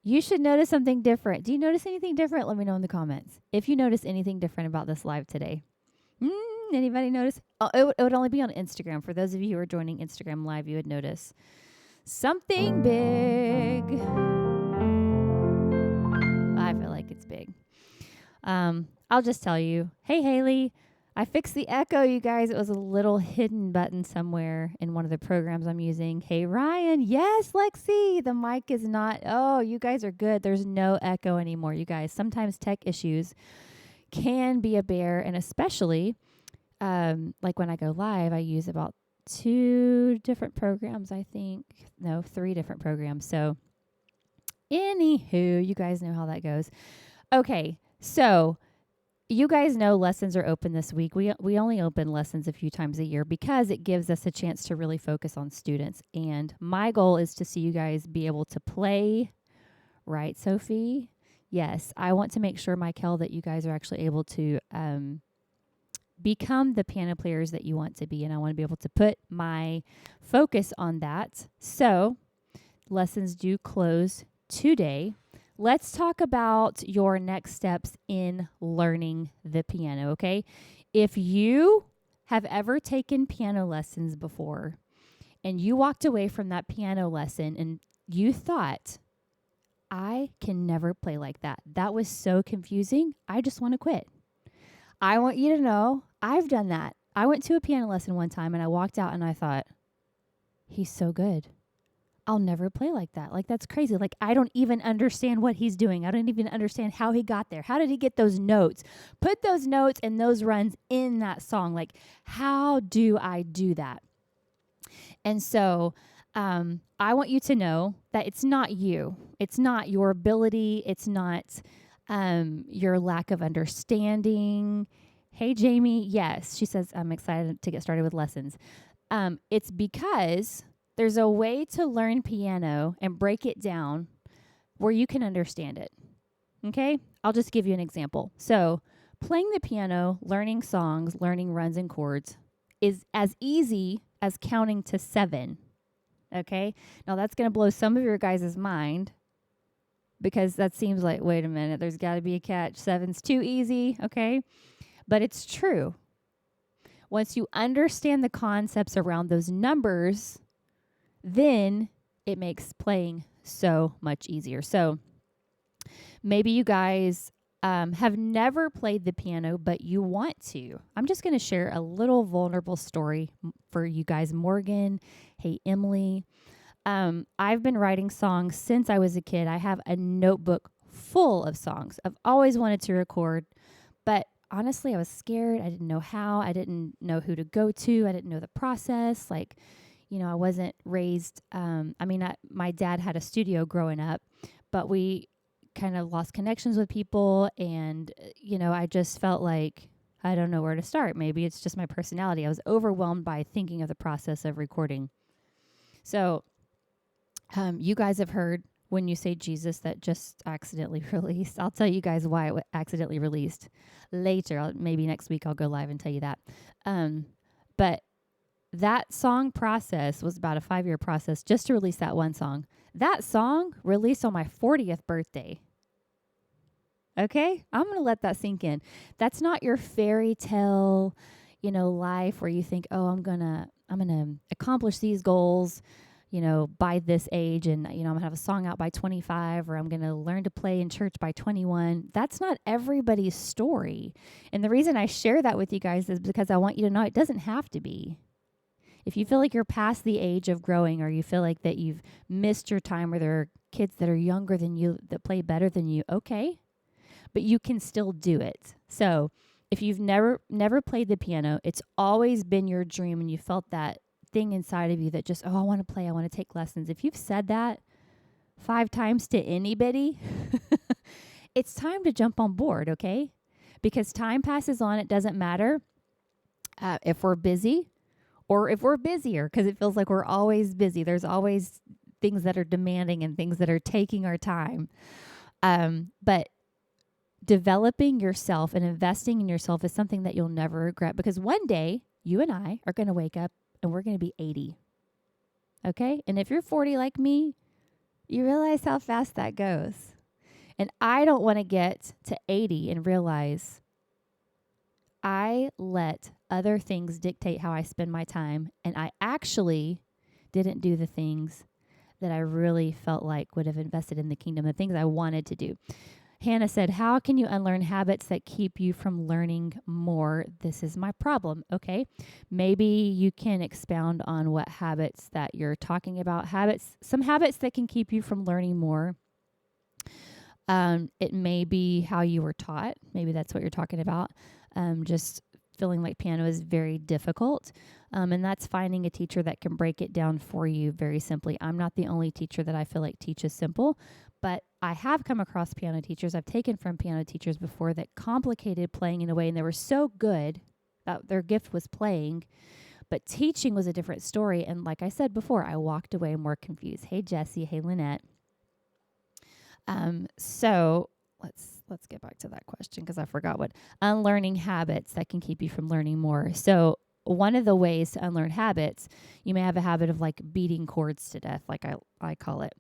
You should notice something different. Do you notice anything different? Let me know in the comments. If you notice anything different about this live today. Anybody notice? Oh, it would only be on Instagram. For those of you who are joining Instagram Live, you would notice something big. I feel like it's big. I'll just tell you. Hey, Haley. I fixed the echo, you guys. It was a little hidden button somewhere in one of the programs I'm using. Hey, Ryan. Yes, Lexi. The mic is not. Oh, you guys are good. There's no echo anymore, you guys. Sometimes tech issues can be a bear, and especially like when I go live, I use about 2 different programs, I think. No, 3 different programs. So, anywho, you guys know how that goes. Okay, so you guys know lessons are open this week. We only open lessons a few times a year because it gives us a chance to really focus on students. And my goal is to see you guys be able to play, right, Sophie? Yes, I want to make sure, Michael, that you guys are actually able to become the piano players that you want to be. And I want to be able to put my focus on that. So lessons do close today. Let's talk about your next steps in learning the piano, okay? If you have ever taken piano lessons before and you walked away from that piano lesson and you thought, I can never play like that. That was so confusing. I just want to quit. I want you to know I've done that. I went to a piano lesson one time and I walked out and I thought, he's so good. I'll never play like that. Like, that's crazy. Like, I don't even understand what he's doing. I don't even understand how he got there. How did he get those notes? Put those notes and those runs in that song. Like, how do I do that? And so I want you to know that it's not you. It's not your ability. It's not your lack of understanding. Hey, Jamie. Yes, she says, I'm excited to get started with lessons. It's because there's a way to learn piano and break it down where you can understand it. Okay? I'll just give you an example. So, playing the piano, learning songs, learning runs and chords is as easy as counting to 7. Okay? Now, that's going to blow some of your guys' mind because that seems like, wait a minute, there's got to be a catch. 7's too easy. Okay? But it's true. Once you understand the concepts around those numbers, then it makes playing so much easier. So maybe you guys have never played the piano, but you want to. I'm just going to share a little vulnerable story for you guys. Morgan, hey, Emily. I've been writing songs since I was a kid. I have a notebook full of songs. I've always wanted to record, but honestly, I was scared. I didn't know how. I didn't know who to go to. I didn't know the process. Like, you know, I wasn't raised, my dad had a studio growing up, but we kind of lost connections with people. And, you know, I just felt like, I don't know where to start. Maybe it's just my personality. I was overwhelmed by thinking of the process of recording. So, you guys have heard when you say Jesus that just accidentally released. I'll tell you guys why it accidentally released later. Maybe next week I'll go live and tell you that. But that song process was about a 5-year process just to release that one song. That song released on my 40th birthday. Okay? I'm going to let that sink in. That's not your fairy tale, you know, life where you think, oh, I'm going to accomplish these goals, you know, by this age, and, you know, I'm going to have a song out by 25, or I'm going to learn to play in church by 21. That's not everybody's story. And the reason I share that with you guys is because I want you to know it doesn't have to be. If you feel like you're past the age of growing, or you feel like that you've missed your time, or there are kids that are younger than you that play better than you, okay, but you can still do it. So if you've never played the piano, it's always been your dream, and you felt that thing inside of you that just, oh, I want to play, I want to take lessons. If you've said that 5 times to anybody, it's time to jump on board, okay? Because time passes on. It doesn't matter if we're busy or if we're busier, because it feels like we're always busy. There's always things that are demanding and things that are taking our time. But developing yourself and investing in yourself is something that you'll never regret, because one day you and I are going to wake up and we're going to be 80. Okay? And if you're 40 like me, You realize how fast that goes. And I don't want to get to 80 and realize I let other things dictate how I spend my time, and I actually didn't do the things that I really felt like would have invested in the kingdom, the things I wanted to do. Hannah said, how can you unlearn habits that keep you from learning more? This is my problem. Okay. Maybe you can expound on what habits that you're talking about. Some habits that can keep you from learning more. It may be how you were taught. Maybe that's what you're talking about. Just feeling like piano is very difficult. And that's finding a teacher that can break it down for you very simply. I'm not the only teacher that I feel like teaches simple, but I have come across piano teachers. I've taken from piano teachers before that complicated playing in a way, and they were so good that their gift was playing, but teaching was a different story. And like I said before, I walked away more confused. Hey, Jessie. Hey, Lynette. So let's get back to that question because I forgot what unlearning habits that can keep you from learning more. So one of the ways to unlearn habits, you may have a habit of like beating chords to death, like I call it.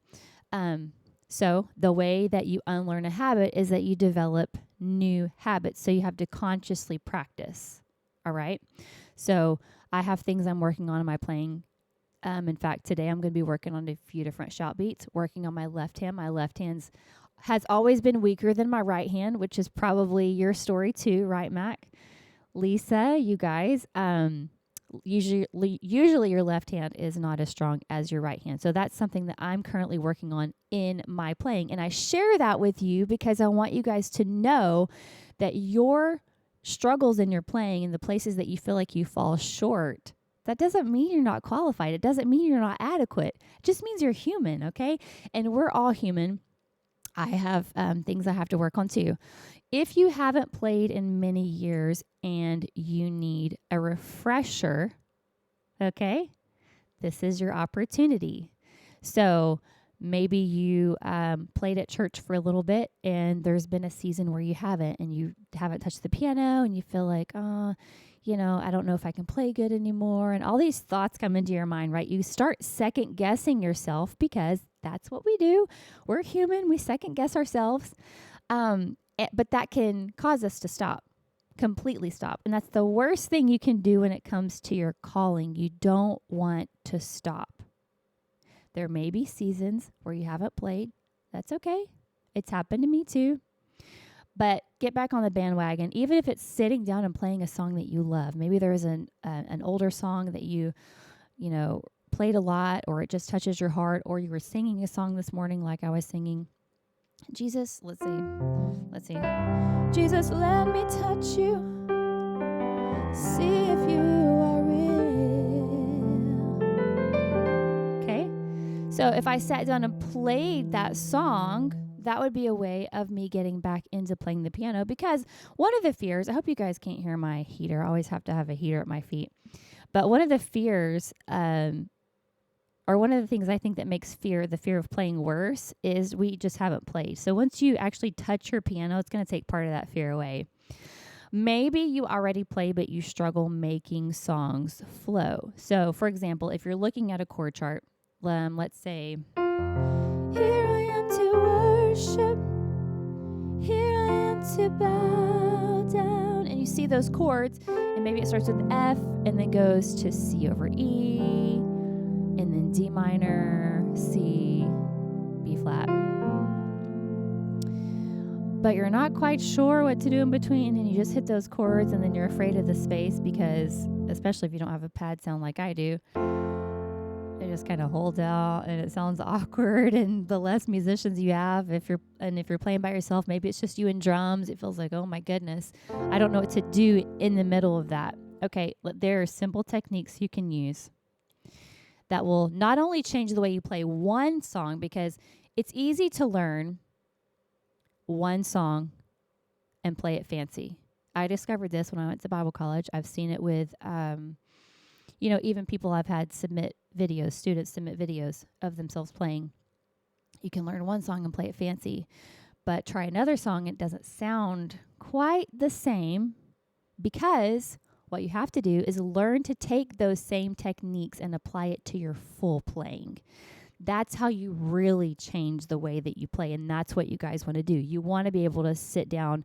So the way that you unlearn a habit is that you develop new habits. So you have to consciously practice. All right. So I have things I'm working on in my playing. In fact, today I'm going to be working on a few different shout beats, working on my left hand. My left hand has always been weaker than my right hand, which is probably your story too, right, Mac? Lisa, you guys, usually your left hand is not as strong as your right hand. So that's something that I'm currently working on in my playing. And I share that with you because I want you guys to know that your struggles in your playing and the places that you feel like you fall short, that doesn't mean you're not qualified. It doesn't mean you're not adequate. It just means you're human, okay? And we're all human. I have things I have to work on too. If you haven't played in many years and you need a refresher, okay, this is your opportunity. So maybe you played at church for a little bit and there's been a season where you haven't and you haven't touched the piano and you feel like, I don't know if I can play good anymore. And all these thoughts come into your mind, right? You start second guessing yourself because that's what we do. We're human. We second guess ourselves. But that can cause us to stop, completely stop. And that's the worst thing you can do when it comes to your calling. You don't want to stop. There may be seasons where you haven't played. That's okay. It's happened to me too. But get back on the bandwagon, even if it's sitting down and playing a song that you love. Maybe there is an older song that you played a lot, or it just touches your heart, or you were singing a song this morning like I was singing. Jesus, let's see. Jesus, let me touch you. See if you are real. Okay? So if I sat down and played that song, that would be a way of me getting back into playing the piano, because one of the fears, I hope you guys can't hear my heater. I always have to have a heater at my feet. But one of the fears, or one of the things I think that makes the fear of playing worse, is we just haven't played. So once you actually touch your piano, it's going to take part of that fear away. Maybe you already play, but you struggle making songs flow. So for example, if you're looking at a chord chart, let's say, here I am to worship, here I am to bow down. And you see those chords, and maybe it starts with F and then goes to C over E, and then D minor, C, B flat. But you're not quite sure what to do in between, and you just hit those chords, and then you're afraid of the space because, especially if you don't have a pad sound like I do, it just kind of holds out and it sounds awkward. And the less musicians you have, if you're playing by yourself, maybe it's just you and drums, it feels like, oh my goodness, I don't know what to do in the middle of that. Okay, there are simple techniques you can use that will not only change the way you play one song, because it's easy to learn one song and play it fancy. I discovered this when I went to Bible college. I've seen it with, even people I've had students submit videos of themselves playing. You can learn one song and play it fancy, but try another song, it doesn't sound quite the same, because what you have to do is learn to take those same techniques and apply it to your full playing. That's how you really change the way that you play. And that's what you guys want to do. You want to be able to sit down,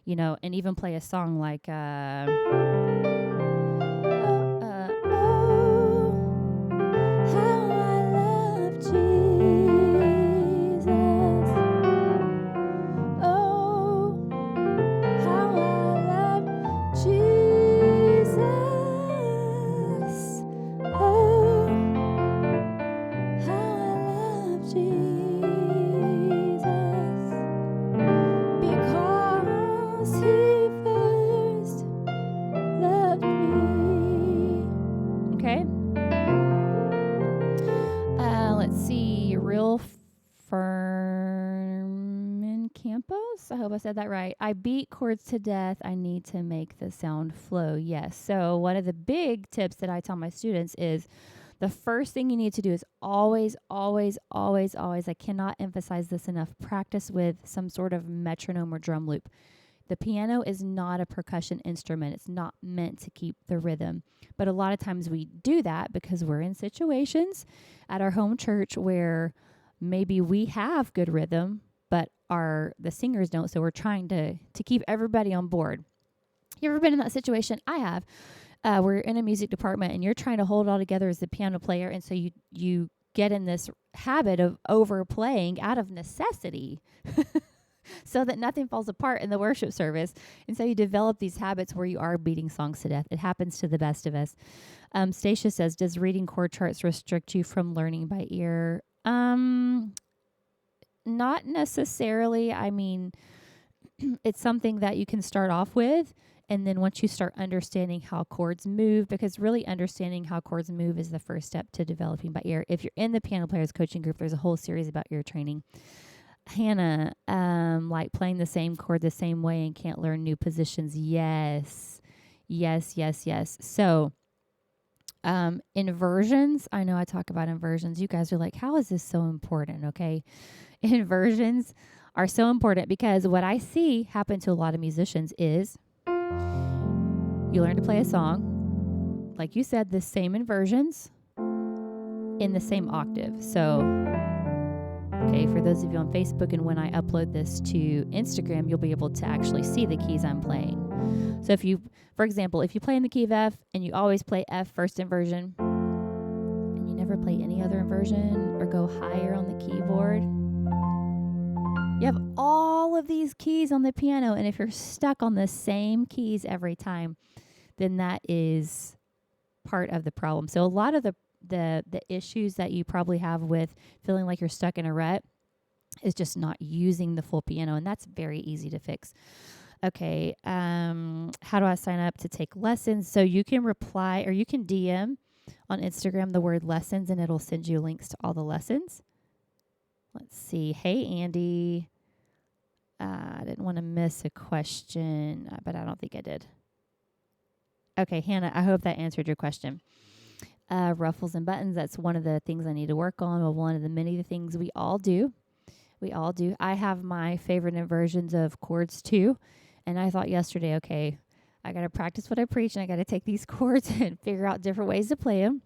and even play a song like, how I love Jesus. Oh, how I love Jesus. Oh, how I love Jesus. Because he first loved me. Okay. Let's see. Real Furman Campos. I hope I said that right. I beat chords to death. I need to make the sound flow. Yes. So one of the big tips that I tell my students is the first thing you need to do is always, always, always, always, I cannot emphasize this enough, practice with some sort of metronome or drum loop. The piano is not a percussion instrument. It's not meant to keep the rhythm. But a lot of times we do that because we're in situations at our home church where maybe we have good rhythm, but the singers don't. So we're trying to keep everybody on board. You ever been in that situation? I have. We're in a music department and you're trying to hold it all together as the piano player. And so you get in this habit of overplaying out of necessity. So that nothing falls apart in the worship service. And so you develop these habits where you are beating songs to death. It happens to the best of us. Stacia says, does reading chord charts restrict you from learning by ear? Not necessarily. I mean, it's something that you can start off with. And then once you start understanding how chords move, because really understanding how chords move is the first step to developing by ear. If you're in the Piano Players Coaching Group, there's a whole series about ear training. Hannah, like playing the same chord the same way and can't learn new positions. Yes. So, inversions, I know I talk about inversions. You guys are like, how is this so important? Okay. Inversions are so important because what I see happen to a lot of musicians is you learn to play a song, like you said, the same inversions in the same octave. So, okay, for those of you on Facebook, and when I upload this to Instagram, you'll be able to actually see the keys I'm playing. So for example, if you play in the key of F and you always play F first inversion, and you never play any other inversion or go higher on the keyboard, you have all of these keys on the piano, and if you're stuck on the same keys every time, then that is part of the problem. So a lot of the issues that you probably have with feeling like you're stuck in a rut is just not using the full piano, and that's very easy to fix. Okay, how do I sign up to take lessons? So you can reply or you can DM on Instagram the word lessons, and it'll send you links to all the lessons. Let's see. Hey, Andy. I didn't want to miss a question, but I don't think I did. Okay, Hannah, I hope that answered your question. Ruffles and buttons, that's one of the things I need to work on. Well, one of the many things we all do. I have my favorite inversions of chords too. And I thought yesterday, okay, I got to practice what I preach and I got to take these chords and figure out different ways to play them.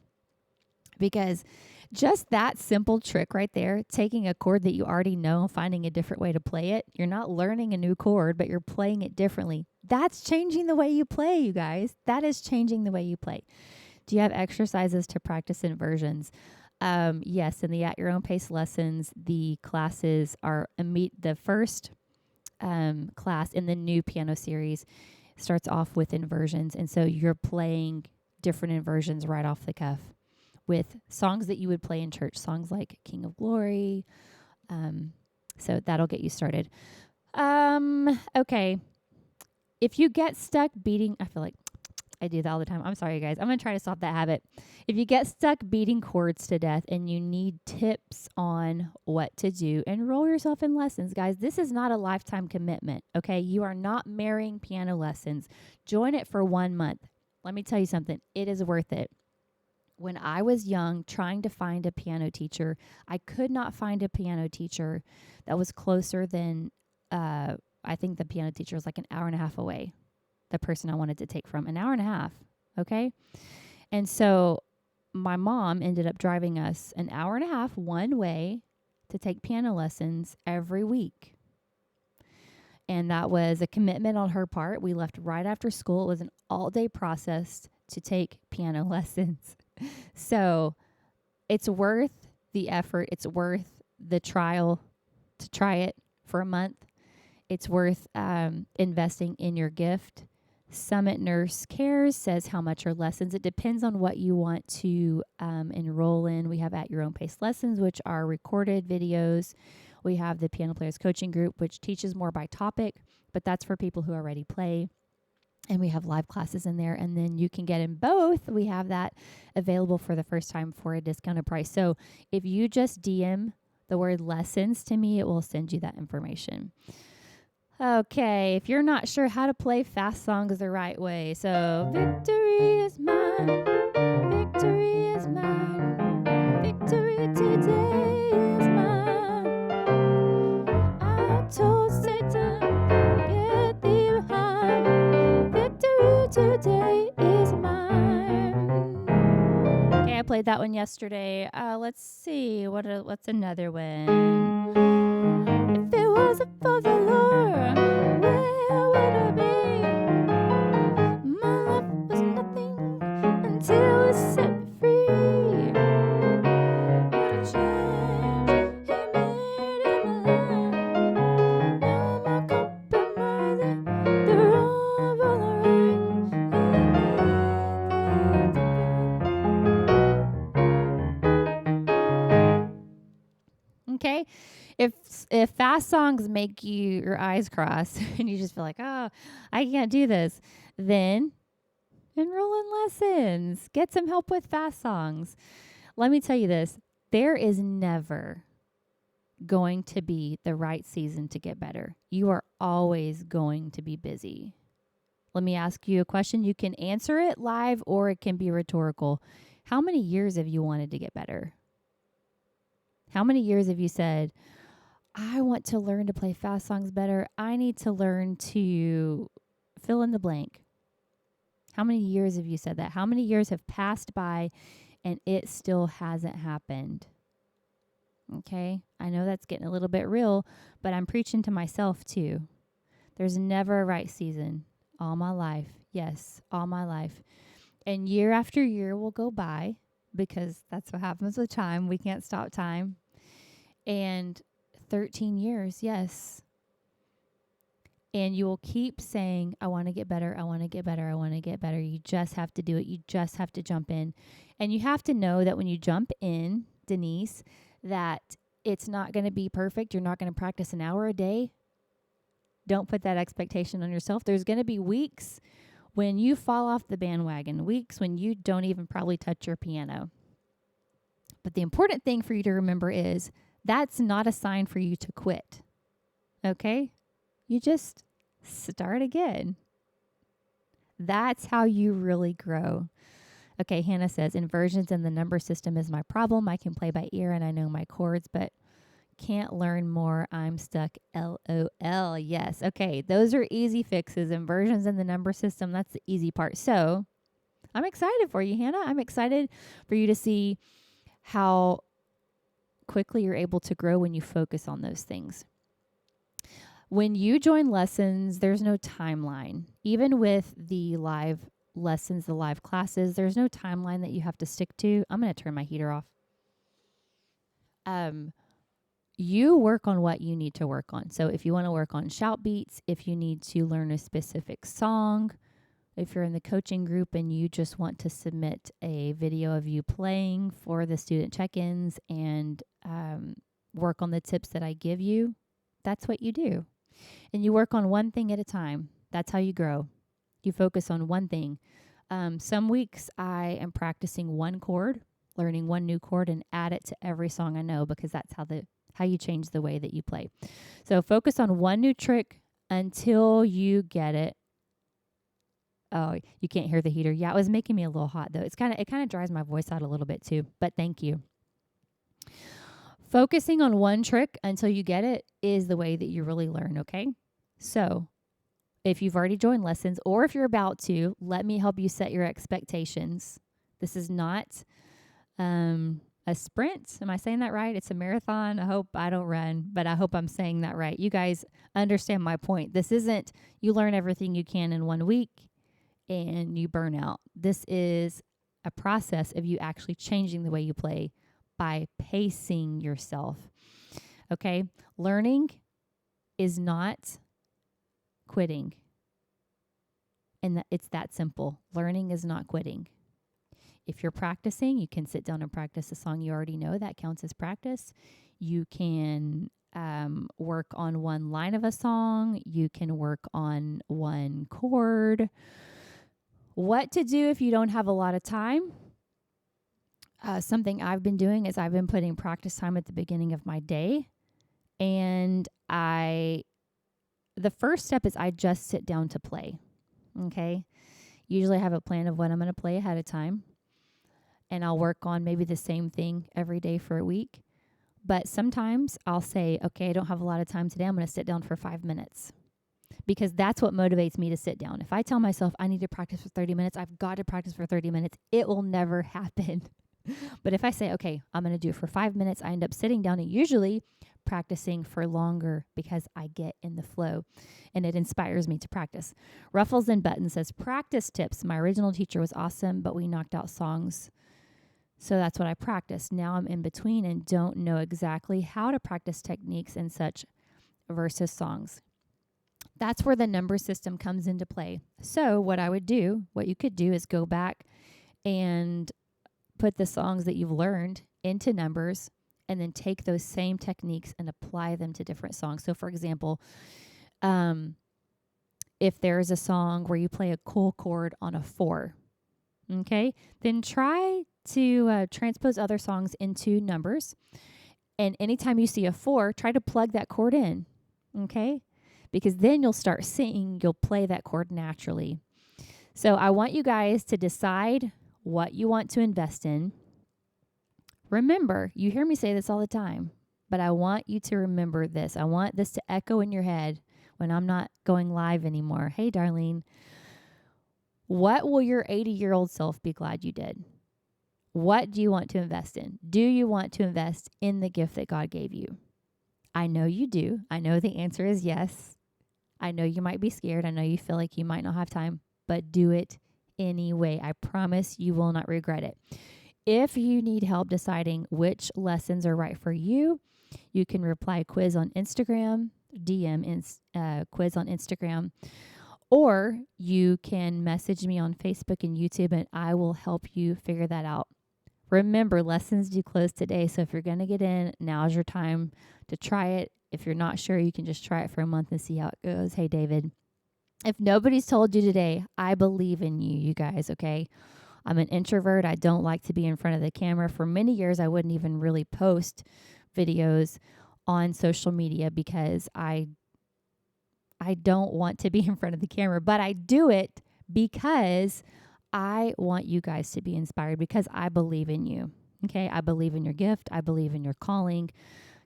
Because just that simple trick right there, taking a chord that you already know and finding a different way to play it, you're not learning a new chord, but you're playing it differently. That's changing the way you play, you guys. That is changing the way you play. Do you have exercises to practice inversions? Yes, in the At Your Own Pace lessons, the classes are the first class in the new piano series starts off with inversions. And so you're playing different inversions right off the cuff with songs that you would play in church, songs like King of Glory. So that'll get you started. Okay. If you get stuck beating, I feel like I do that all the time. I'm sorry, guys. I'm going to try to stop that habit. If you get stuck beating chords to death and you need tips on what to do, enroll yourself in lessons, guys. This is not a lifetime commitment, okay? You are not marrying piano lessons. Join it for 1 month. Let me tell you something. It is worth it. When I was young, trying to find a piano teacher, I could not find a piano teacher that was closer than, I think the piano teacher was like an hour and a half away. The person I wanted to take from, an hour and a half, okay? And so my mom ended up driving us an hour and a half one way to take piano lessons every week. And that was a commitment on her part. We left right after school. It was an all-day process to take piano lessons. So it's worth the effort. It's worth the trial to try it for a month. It's worth investing in your gift. Summit Nurse Cares says how much are lessons. It depends on what you want to enroll in. We have At Your Own Pace lessons, which are recorded videos. We have the Piano Players Coaching Group, which teaches more by topic, but that's for people who already play. And we have live classes in there. And then you can get in both. We have that available for the first time for a discounted price. So if you just DM the word lessons to me, it will send you that information. Okay, if you're not sure how to play fast songs the right way, so victory is mine, victory is mine, victory today is mine. I told Satan, get thee behind, victory today is mine. Okay, I played that one yesterday. Let's see, what's another one? If it wasn't for the Lord, where would I be? My life was nothing until He set me free. What a change He made in my life. No more compromising, the wrong for the right. Okay. If fast songs make your eyes cross and you just feel like, oh, I can't do this, then enroll in lessons. Get some help with fast songs. Let me tell you this. There is never going to be the right season to get better. You are always going to be busy. Let me ask you a question. You can answer it live or it can be rhetorical. How many years have you wanted to get better? How many years have you said, I want to learn to play fast songs better. I need to learn to fill in the blank. How many years have you said that? How many years have passed by and it still hasn't happened? Okay, I know that's getting a little bit real, but I'm preaching to myself too. There's never a right season. All my life. Yes, all my life. And year after year will go by because that's what happens with time. We can't stop time. And 13 years, yes. And you will keep saying, I want to get better, I want to get better, I want to get better. You just have to do it. You just have to jump in. And you have to know that when you jump in, Denise, that it's not going to be perfect. You're not going to practice an hour a day. Don't put that expectation on yourself. There's going to be weeks when you fall off the bandwagon, weeks when you don't even probably touch your piano. But the important thing for you to remember is that's not a sign for you to quit. Okay? You just start again. That's how you really grow. Okay, Hannah says, inversions in the number system is my problem. I can play by ear and I know my chords, but can't learn more. I'm stuck. LOL. Yes. Okay, those are easy fixes. Inversions in the number system, that's the easy part. So I'm excited for you, Hannah. I'm excited for you to see how quickly you're able to grow when you focus on those things. When you join lessons, there's no timeline. Even with the live lessons, the live classes, there's no timeline that you have to stick to. I'm going to turn my heater off. You work on what you need to work on. So if you want to work on shout beats, if you need to learn a specific song, if you're in the coaching group and you just want to submit a video of you playing for the student check-ins and work on the tips that I give you, that's what you do. And you work on one thing at a time. That's how you grow. You focus on one thing. Some weeks I am practicing one chord, learning one new chord, and add it to every song I know because that's how you change the way that you play. So focus on one new trick until you get it. Oh, you can't hear the heater. Yeah, it was making me a little hot though. It kind of dries my voice out a little bit too, but thank you. Focusing on one trick until you get it is the way that you really learn, okay? So if you've already joined lessons or if you're about to, let me help you set your expectations. This is not a sprint. Am I saying that right? It's a marathon. I hope I don't run, but I hope I'm saying that right. You guys understand my point. This isn't you learn everything you can in 1 week and you burn out. This is a process of you actually changing the way you play by pacing yourself. Okay? Learning is not quitting. And it's that simple. Learning is not quitting. If you're practicing, you can sit down and practice a song you already know. That counts as practice. You can work on one line of a song. You can work on one chord. What to do if you don't have a lot of time? Something I've been doing is I've been putting practice time at the beginning of my day. And the first step is I just sit down to play. Okay? Usually I have a plan of what I'm going to play ahead of time. And I'll work on maybe the same thing every day for a week. But sometimes I'll say, okay, I don't have a lot of time today. I'm going to sit down for 5 minutes. Because that's what motivates me to sit down. If I tell myself I need to practice for 30 minutes, I've got to practice for 30 minutes, it will never happen. But if I say, okay, I'm going to do it for 5 minutes, I end up sitting down and usually practicing for longer because I get in the flow and it inspires me to practice. Ruffles and Buttons says, practice tips. My original teacher was awesome, but we knocked out songs. So that's what I practiced. Now I'm in between and don't know exactly how to practice techniques and such versus songs. That's where the number system comes into play. So what you could do is go back and put the songs that you've learned into numbers and then take those same techniques and apply them to different songs. So for example, if there's a song where you play a cool chord on a 4, okay, then try to transpose other songs into numbers. And anytime you see a 4, try to plug that chord in, okay? Because then you'll start singing, you'll play that chord naturally. So I want you guys to decide what you want to invest in. Remember, you hear me say this all the time, but I want you to remember this. I want this to echo in your head when I'm not going live anymore. Hey, Darlene, what will your 80-year-old self be glad you did? What do you want to invest in? Do you want to invest in the gift that God gave you? I know you do. I know the answer is yes. I know you might be scared. I know you feel like you might not have time, but do it anyway. I promise you will not regret it. If you need help deciding which lessons are right for you, you can reply quiz on Instagram, quiz on Instagram, or you can message me on Facebook and YouTube, and I will help you figure that out. Remember, lessons do close today, so if you're going to get in, now's your time to try it. If you're not sure, you can just try it for a month and see how it goes. Hey, David, if nobody's told you today, I believe in you, you guys, okay? I'm an introvert. I don't like to be in front of the camera. For many years, I wouldn't even really post videos on social media because I don't want to be in front of the camera, but I do it because I want you guys to be inspired because I believe in you. Okay, I believe in your gift. I believe in your calling.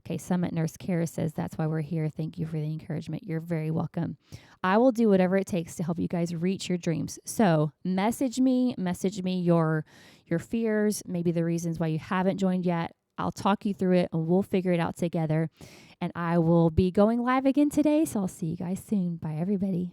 Okay, Summit Nurse Care says that's why we're here. Thank you for the encouragement. You're very welcome. I will do whatever it takes to help you guys reach your dreams. So message me your fears, maybe the reasons why you haven't joined yet. I'll talk you through it and we'll figure it out together. And I will be going live again today. So I'll see you guys soon. Bye, everybody.